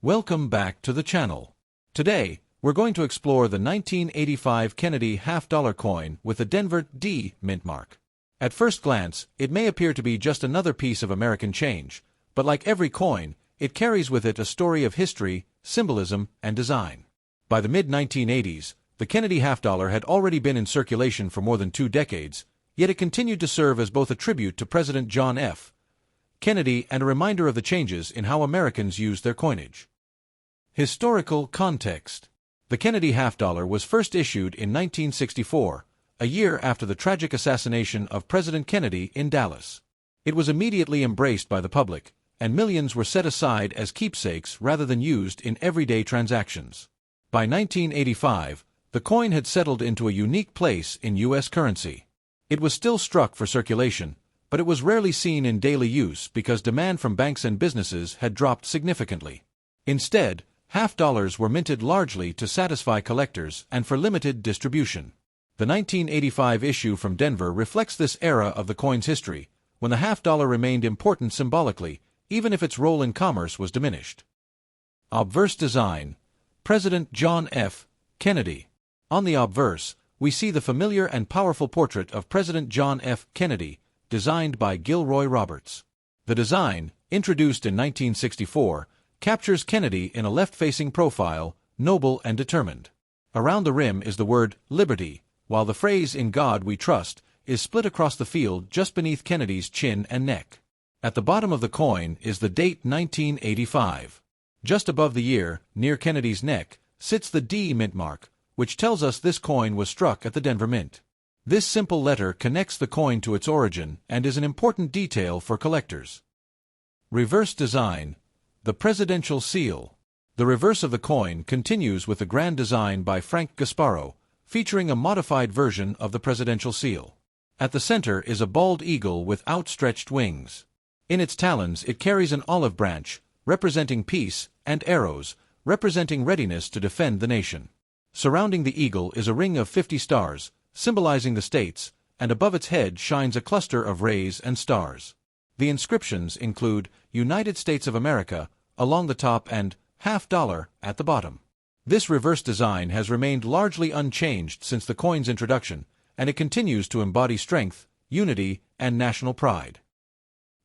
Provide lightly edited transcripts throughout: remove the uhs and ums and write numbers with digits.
Welcome back to the channel. Today, we're going to explore the 1985 Kennedy half-dollar coin with the Denver D mint mark. At first glance, it may appear to be just another piece of American change, but like every coin, it carries with it a story of history, symbolism, and design. By the mid-1980s, the Kennedy half-dollar had already been in circulation for more than 2 decades, yet it continued to serve as both a tribute to President John F. Kennedy and a reminder of the changes in how Americans used their coinage. Historical context. The Kennedy half-dollar was first issued in 1964, a year after the tragic assassination of President Kennedy in Dallas. It was immediately embraced by the public, and millions were set aside as keepsakes rather than used in everyday transactions. By 1985, the coin had settled into a unique place in U.S. currency. It was still struck for circulation, but it was rarely seen in daily use because demand from banks and businesses had dropped significantly. Instead, half-dollars were minted largely to satisfy collectors and for limited distribution. The 1985 issue from Denver reflects this era of the coin's history, when the half-dollar remained important symbolically, even if its role in commerce was diminished. Obverse design. President John F. Kennedy. On the obverse, we see the familiar and powerful portrait of President John F. Kennedy, designed by Gilroy Roberts. The design, introduced in 1964, captures Kennedy in a left-facing profile, noble and determined. Around the rim is the word liberty, while the phrase "In God We Trust" is split across the field just beneath Kennedy's chin and neck. At the bottom of the coin is the date 1985. Just above the year, near Kennedy's neck, sits the D mint mark, which tells us this coin was struck at the Denver Mint. This simple letter connects the coin to its origin and is an important detail for collectors. Reverse design. The presidential seal. The reverse of the coin continues with the grand design by Frank Gasparo, featuring a modified version of the presidential seal. At the center is a bald eagle with outstretched wings. In its talons it carries an olive branch, representing peace, and arrows, representing readiness to defend the nation. Surrounding the eagle is a ring of 50 stars, symbolizing the states, and above its head shines a cluster of rays and stars. The inscriptions include United States of America along the top and half-dollar at the bottom. This reverse design has remained largely unchanged since the coin's introduction, and it continues to embody strength, unity, and national pride.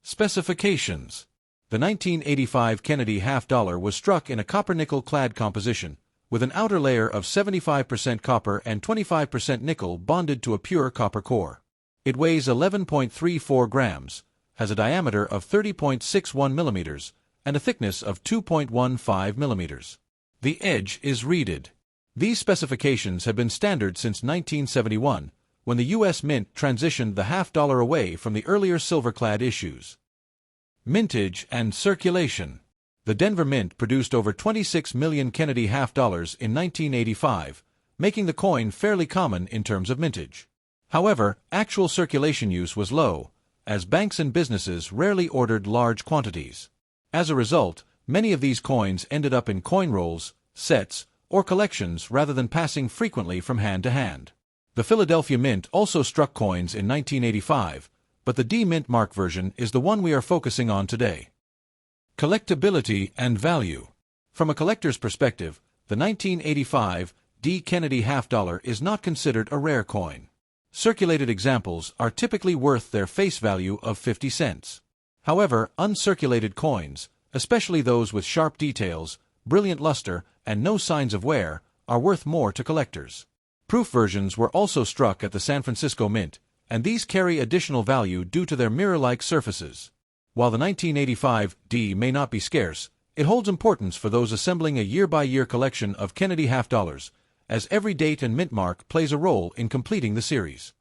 Specifications. The 1985 Kennedy half-dollar was struck in a copper-nickel-clad composition, with an outer layer of 75% copper and 25% nickel bonded to a pure copper core. It weighs 11.34 grams, has a diameter of 30.61 millimeters, and a thickness of 2.15 millimeters. The edge is reeded. These specifications have been standard since 1971, when the U.S. Mint transitioned the half-dollar away from the earlier silver-clad issues. Mintage and circulation. The Denver Mint produced over 26 million Kennedy half-dollars in 1985, making the coin fairly common in terms of mintage. However, actual circulation use was low, as banks and businesses rarely ordered large quantities. As a result, many of these coins ended up in coin rolls, sets, or collections rather than passing frequently from hand to hand. The Philadelphia Mint also struck coins in 1985, but the D mint mark version is the one we are focusing on today. Collectability and value. From a collector's perspective, the 1985 D Kennedy half-dollar is not considered a rare coin. Circulated examples are typically worth their face value of 50 cents. However, uncirculated coins, especially those with sharp details, brilliant luster, and no signs of wear, are worth more to collectors. Proof versions were also struck at the San Francisco Mint, and these carry additional value due to their mirror-like surfaces. While the 1985 D may not be scarce, it holds importance for those assembling a year-by-year collection of Kennedy half-dollars, as every date and mint mark plays a role in completing the series.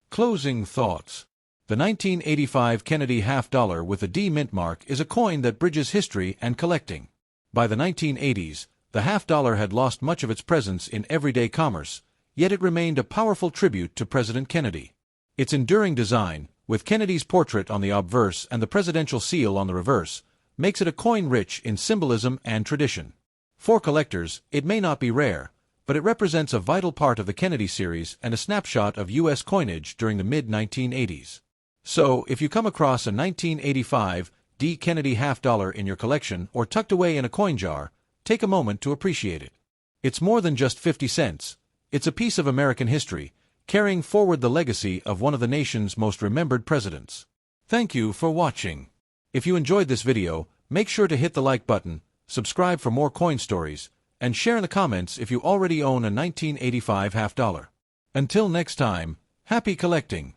Closing thoughts. The 1985 Kennedy half-dollar with a D mint mark is a coin that bridges history and collecting. By the 1980s, the half-dollar had lost much of its presence in everyday commerce, yet it remained a powerful tribute to President Kennedy. Its enduring design, with Kennedy's portrait on the obverse and the presidential seal on the reverse, makes it a coin rich in symbolism and tradition. For collectors, it may not be rare, but it represents a vital part of the Kennedy series and a snapshot of U.S. coinage during the mid-1980s. So, if you come across a 1985 D. Kennedy half-dollar in your collection or tucked away in a coin jar, take a moment to appreciate it. It's more than just 50 cents. It's a piece of American history, carrying forward the legacy of one of the nation's most remembered presidents. Thank you for watching. If you enjoyed this video, make sure to hit the like button, subscribe for more coin stories, and share in the comments if you already own a 1985 half-dollar. Until next time, happy collecting!